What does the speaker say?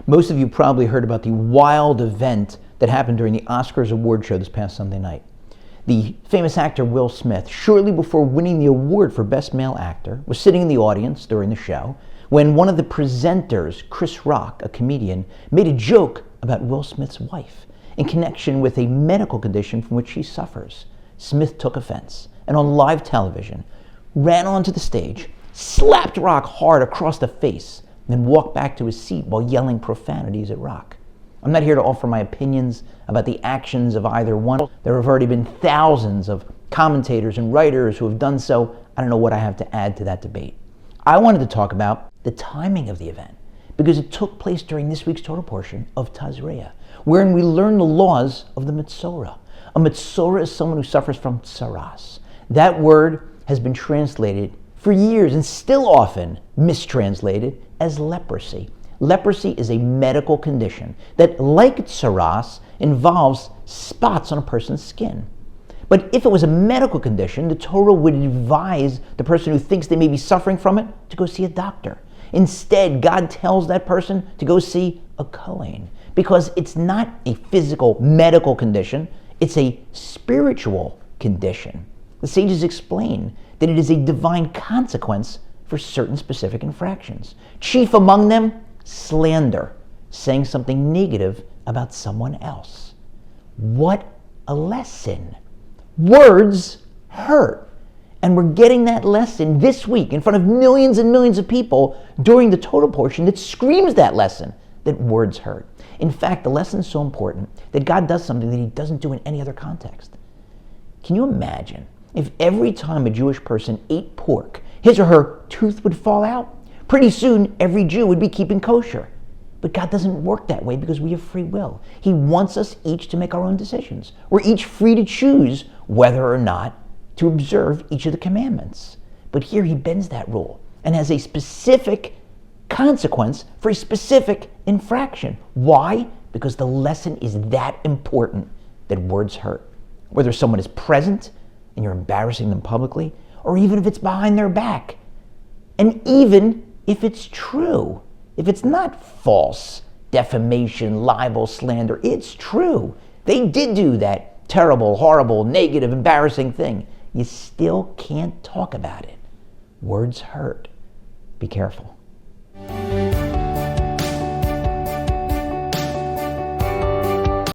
Most of you probably heard about the wild event that happened during the Oscars award show this past Sunday night. The famous actor Will Smith, shortly before winning the award for Best Male Actor, was sitting in the audience during the show when one of the presenters, Chris Rock, a comedian, made a joke about Will Smith's wife in connection with a medical condition from which she suffers. Smith took offense and on live television ran onto the stage, slapped Rock hard across the face, then walked back to his seat while yelling profanities at Rock. I'm not here to offer my opinions about the actions of either one. There have already been thousands of commentators and writers who have done so. I don't know what I have to add to that debate. I wanted to talk about the timing of the event because it took place during this week's total portion of Tazria, wherein we learn the laws of the Metzora. A Metzora is someone who suffers from tsaras. That word has been translated for years and still often mistranslated as leprosy. Leprosy is a medical condition that, like tsaras, involves spots on a person's skin. But if it was a medical condition, the Torah would advise the person who thinks they may be suffering from it to go see a doctor. Instead, God tells that person to go see a Kohen because it's not a physical medical condition, it's a spiritual condition. The sages explain that it is a divine consequence for certain specific infractions. Chief among them, slander, saying something negative about someone else. What a lesson. Words hurt. And we're getting that lesson this week in front of millions and millions of people during the total portion that screams that lesson, that words hurt. In fact, the lesson is so important that God does something that he doesn't do in any other context. Can you imagine if every time a Jewish person ate pork, his or her tooth would fall out? Pretty soon, every Jew would be keeping kosher. But God doesn't work that way because we have free will. He wants us each to make our own decisions. We're each free to choose whether or not to observe each of the commandments. But here he bends that rule and has a specific consequence for a specific infraction. Why? Because the lesson is that important that words hurt. Whether someone is present and you're embarrassing them publicly, or even if it's behind their back, and even if it's true, if it's not false, defamation, libel, slander, it's true. They did do that terrible, horrible, negative, embarrassing thing. You still can't talk about it. Words hurt. Be careful.